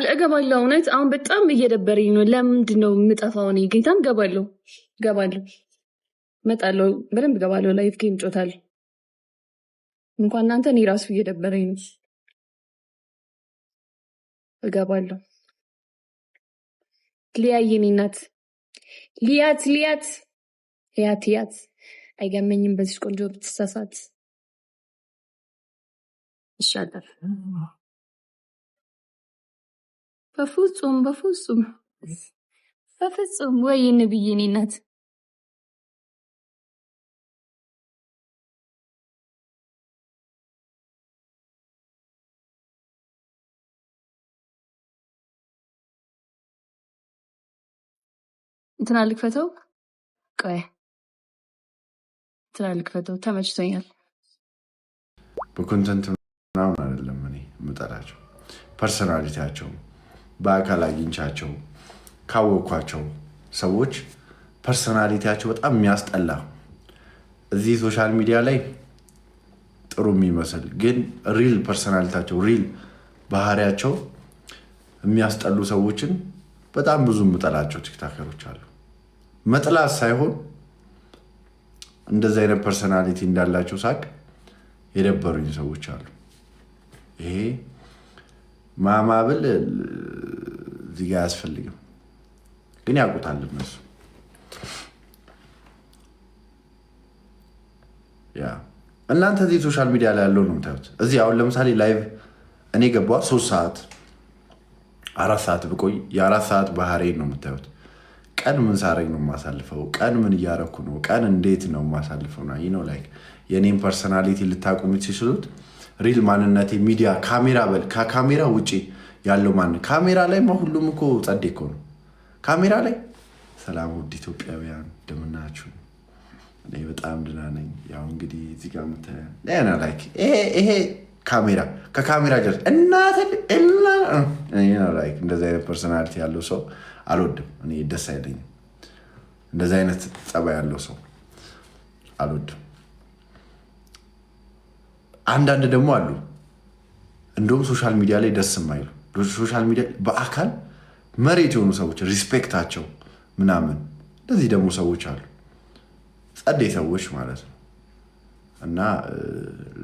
እገባለሁ። እውነት አሁን በጣም እየደበረኝ ነው። ለምንድን ነው የምጠፋው? እኔ ጌታን እገባለሁ እመጣለሁ፣ በደንብ እገባለሁ። ላይፍ ጌም ጮታል። እንኳን እናንተ እኔ ራሱ እየደበረኝ ነው። እገባለሁ። ሊያዬ እኔ እናት ሊያት አይገመኝም። በዚህ ቆንጆ ብትሳሳት ይሻላል። በፍጹም ወይ ንብዬ እኔ እናት ትናልቅ ፈተው ተመችቶኛል። በኮንተንት ምናምን አይደለም እኔ የምጠላቸው ፐርሰናሊቲያቸው በአካል አግኝቻቸው ካወቅኳቸው ሰዎች ፐርሰናሊቲያቸው በጣም የሚያስጠላ እዚህ ሶሻል ሚዲያ ላይ ጥሩ የሚመስል ግን ሪል ፐርሰናሊቲያቸው ሪል ባህሪያቸው የሚያስጠሉ ሰዎችን በጣም ብዙ የምጠላቸው ቲክታከሮች አሉ። መጥላት ሳይሆን እንደዚህ አይነት ፐርሰናሊቲ እንዳላቸው ሳቅ የደበሩኝ ሰዎች አሉ። ይሄ ማማብል እዚህ ጋ አያስፈልግም፣ ግን ያውቁታል እነሱ። እናንተ እዚህ ሶሻል ሚዲያ ላይ ያለው ነው የምታዩት። እዚህ አሁን ለምሳሌ ላይቭ እኔ ገባ 3 ሰዓት 4 ሰዓት ብቆይ የ4 ሰዓት ባህሬን ነው የምታዩት። ቀን ምን ሳረግ ነው የማሳልፈው? ቀን ምን እያረኩ ነው? ቀን እንዴት ነው የማሳልፈው? ነው ላይክ የኔን ፐርሰናሊቲ ልታውቁ የምትችሉት ሪል ማንነቴ ሚዲያ ካሜራ በል ከካሜራ ውጭ ያለው ማን ካሜራ ላይ ሁሉም እኮ ጸዴ እኮ ነው ካሜራ ላይ። ሰላም ውድ ኢትዮጵያውያን እንደምናችሁ? እኔ በጣም ደህና ነኝ። ያው እንግዲህ እዚህ ጋር የምታየው ላይክ ይሄ ካሜራ ከካሜራ ጀርስ ላይክ እንደዚህ አይነት ፐርሰናሊቲ ያለው ሰው አልወድም። እኔ ደስ አይለኝም። እንደዚህ አይነት ጸባይ ያለው ሰው አልወድም። አንዳንድ ደግሞ አሉ እንደውም ሶሻል ሚዲያ ላይ ደስ የማይሉ ሶሻል ሚዲያ በአካል መሬት የሆኑ ሰዎች ሪስፔክታቸው ምናምን እንደዚህ ደግሞ ሰዎች አሉ፣ ጸዴ ሰዎች ማለት ነው። እና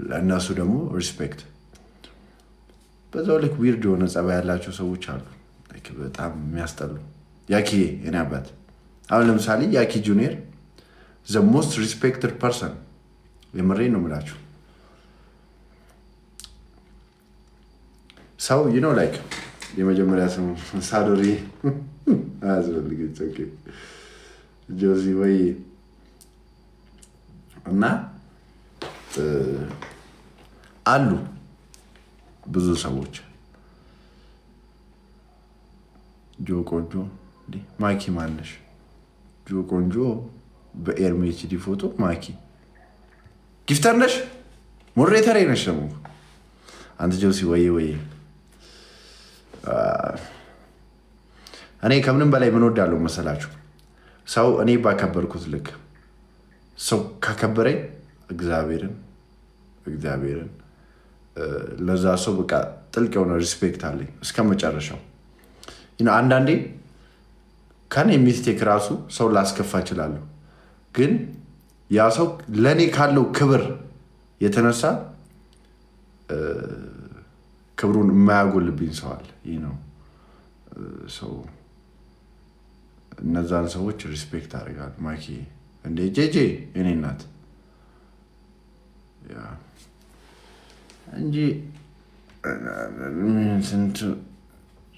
ለእነሱ ደግሞ ሪስፔክት። በዛው ልክ ዊርድ የሆነ ጸባይ ያላቸው ሰዎች አሉ በጣም የሚያስጠሉ። ያኪ የኔ አባት አሁን ለምሳሌ ያኪ ጁኒየር ዘ ሞስት ሪስፔክትድ ፐርሰን፣ የምሬ ነው የምላችሁ ሰው ላይክ የመጀመሪያ ስሙ ሳዶሪ አያስፈልግም ጆዚ ወይ እና አሉ ብዙ ሰዎች ጆ ቆንጆ ማኪ ማነሽ ጆ ቆንጆ በኤርሜችዲ ፎቶ ማኪ ጊፍተር ነሽ ሞሬተሬ ነሽ ደግሞ አንተ ጆሲ ወይ እኔ ከምንም በላይ ምን ወዳለሁ መሰላችሁ? ሰው እኔ ባከበርኩት ልክ ሰው ካከበረኝ እግዚአብሔርን ለዛ ሰው በቃ ጥልቅ የሆነ ሪስፔክት አለኝ እስከ መጨረሻው። አንዳንዴ ከኔ ሚስቴክ ራሱ ሰው ላስከፋ እችላለሁ፣ ግን ያ ሰው ለእኔ ካለው ክብር የተነሳ ክብሩን የማያጎልብኝ ሰው አለ። እነዛን ሰዎች ሪስፔክት አደርጋለሁ። ማኪ እንደ ጄጄ የኔ እናት እንጂ ስንት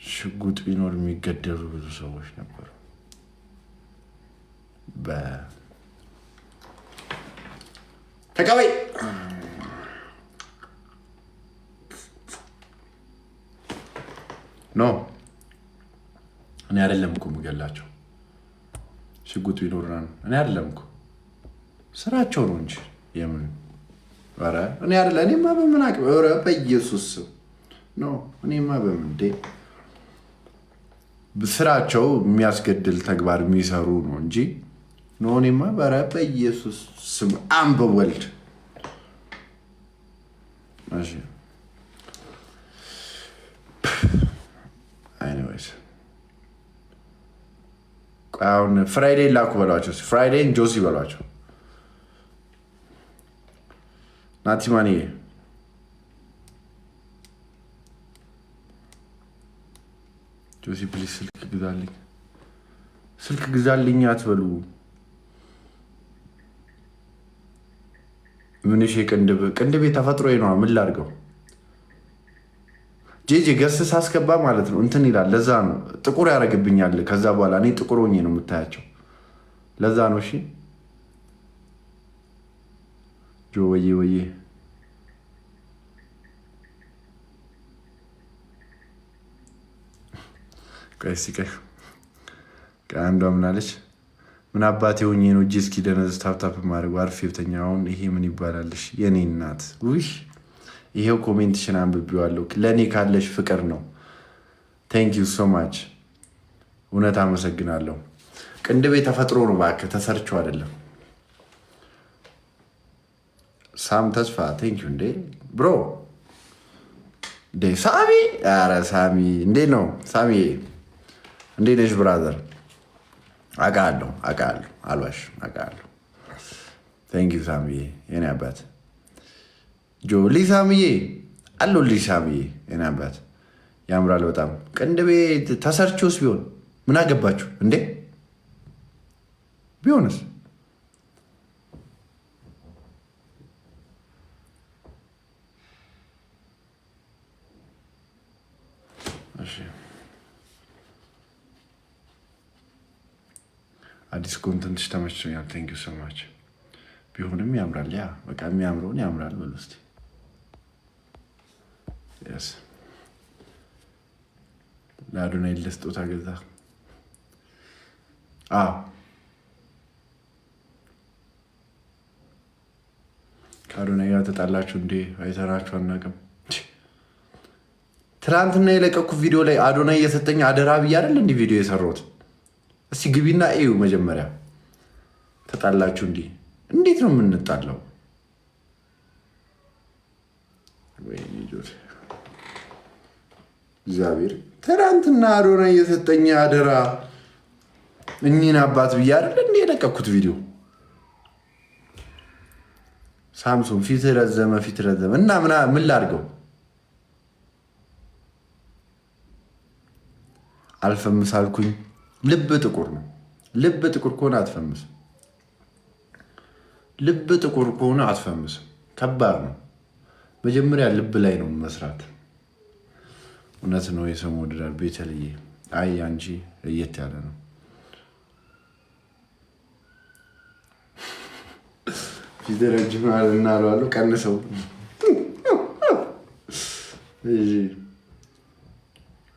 ሽጉጥ ቢኖር የሚገደሉ ብዙ ሰዎች ነበሩ። ተቀበይ ኖ እኔ አይደለም እኮ የምገላቸው። ሽጉጥ ቢኖርና እኔ አይደለም እኮ ስራቸው ነው እንጂ የምን ኧረ እኔ አይደለ እኔማ በምን አቅም ኧረ በኢየሱስ ኖ እኔማ በምን ስራቸው የሚያስገድል ተግባር የሚሰሩ ነው እንጂ ኖኔማ በረ በኢየሱስ ስም አንበወልድ ኤኒዌይስ አሁን ፍራይዴ ላኩ በሏቸው። ፍራይዴን ጆሲ በሏቸው። ናቲማኒ ጆሲ ፕሊዝ ስልክ ግዛልኝ አትበሉ። ምንሽ ቅንድቤ ተፈጥሮ ነዋ። ምን ላድርገው? ጄጄ ገስ ሳስገባ ማለት ነው እንትን ይላል። ለዛ ነው ጥቁር ያደርግብኛል። ከዛ በኋላ እኔ ጥቁር ሆኜ ነው የምታያቸው። ለዛ ነው። እሺ ጆ ወዬ አንዷ ምናለች? ምን አባቴ ሆኜ ነው እጅ እስኪ ደነዝ ታፕታፕ ማድረግ አርፌ ብተኛ። አሁን ይሄ ምን ይባላልሽ የኔ እናት? ውይ ይሄው ኮሜንትሽን አንብቤዋለሁ። ለእኔ ካለሽ ፍቅር ነው። ቴንክ ዩ ሶ ማች። እውነት አመሰግናለሁ። ቅንድቤ ተፈጥሮ ነው እባክህ፣ ተሰርቸው አይደለም። ሳም ተስፋ ቴንክ ዩ። እንዴ ብሮ እንዴ ሳሚ፣ ኧረ ሳሚ እንዴት ነው ሳሚ? እንዴት ነሽ ብራዘር? አውቃለሁ አልዋሽም፣ አውቃለሁ። ቴንክ ዩ ሳሚዬ፣ የኔ አባት ጆሊ ሳሚዬ አለሁልሽ። ሳሚዬ የኔ አባት ያምራል በጣም። ቅንድቤ ተሰርቾስ ቢሆን ምን አገባችሁ እንዴ? ቢሆንስ አዲስ ኮንተንትሽ ተመችቶኛል። ቴንክ ዩ ሶ ማች። ቢሆንም ያምራል። ያ በቃ የሚያምረውን ያምራል በሉ እስኪ። ለአዶናይ ለስጦታ ገዛ። ከአዶናይ ጋር ተጣላችሁ እንዴ? አይተናችሁ አናውቅም። ትናንትና የለቀኩት ቪዲዮ ላይ አዶናይ እየሰጠኝ አደራ ብዬ አይደል እንዲህ ቪዲዮ የሰራሁት? እስቲ ግቢና እዩ መጀመሪያ። ተጣላችሁ እንዲህ? እንዴት ነው የምንጣለው? እግዚአብሔር ትናንትና አዶናይ እየሰጠኝ አደራ እኚህን አባት ብዬ አይደል እንዲህ የለቀኩት ቪዲዮ። ሳምሶን ፊት ረዘመ እና ምን ላድርገው? አልፈምስ አልኩኝ። ልብ ጥቁር ነው። ልብ ጥቁር ከሆነ አትፈምስም። ልብ ጥቁር ከሆነ አትፈምስም። ከባድ ነው። መጀመሪያ ልብ ላይ ነው መስራት። እውነት ነው። የሰው ወደዳል ቤተልዬ። አይ አንቺ ለየት ያለ ነው። ፊት ረጅም እና አለዋለሁ ቀንሰው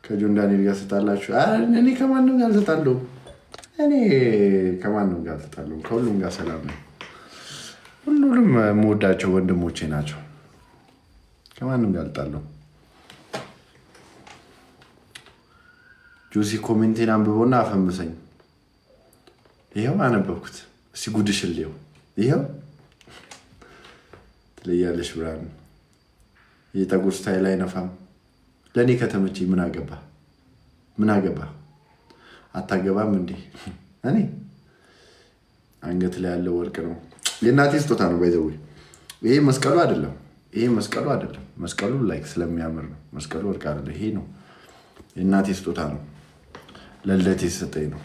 ከጆን ዳንኤል ጋር ስጣላችሁ? እኔ ከማንም ጋር አልተጣለሁም። ከሁሉም ጋር ሰላም ነው። ሁሉንም የምወዳቸው ወንድሞቼ ናቸው። ከማንም ጋር አልጣለሁም። ጆሲ ኮሜንቴን አንብቦና አፈምሰኝ። ይኸው አነበብኩት። እስኪ ጉድሽልየው። ይኸው ትለያለሽ ብርሃን። የጠጉር ስታይል አይነፋም። ለእኔ ከተመቼ ምን አገባ? አታገባም እንዴ? እኔ አንገት ላይ ያለው ወርቅ ነው። የእናቴ ስጦታ ነው። ባይዘው ይሄ መስቀሉ አይደለም። መስቀሉ ላይክ ስለሚያምር ነው። መስቀሉ ወርቅ አይደለም። ይሄ ነው የእናቴ ስጦታ ነው። ለልደቴ የተሰጠኝ ነው።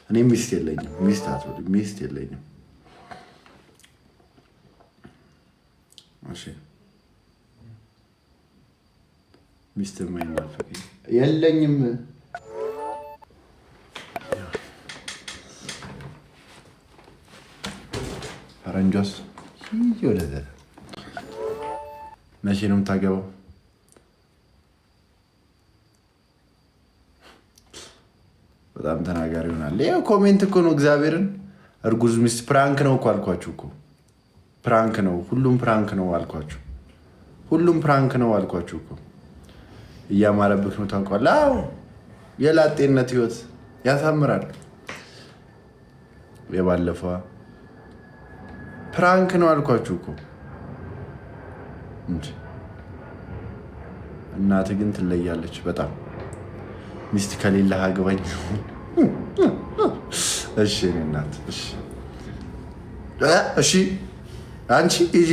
እኔ ሚስት የለኝም። ሚስት የለኝም። ሚስት የለኝም። ፈረንጇስ ወደዘ መቼ ነው የምታገባው? በጣም ተናጋሪ ይሆናል። ይኸው ኮሜንት እኮ ነው። እግዚአብሔርን እርጉዝ ሚስት ፕራንክ ነው እኮ አልኳችሁ እኮ። ፕራንክ ነው። ሁሉም ፕራንክ ነው አልኳችሁ እኮ። እያማረብህ ነው ታውቋል። አዎ የላጤነት ህይወት ያሳምራል። የባለፈዋ ፕራንክ ነው አልኳችሁ እኮ እንጂ እናት ግን ትለያለች በጣም። ሚስት ከሌለ አግባኝ። እሺ እናት እሺ፣ እሺ አንቺ ሂጂ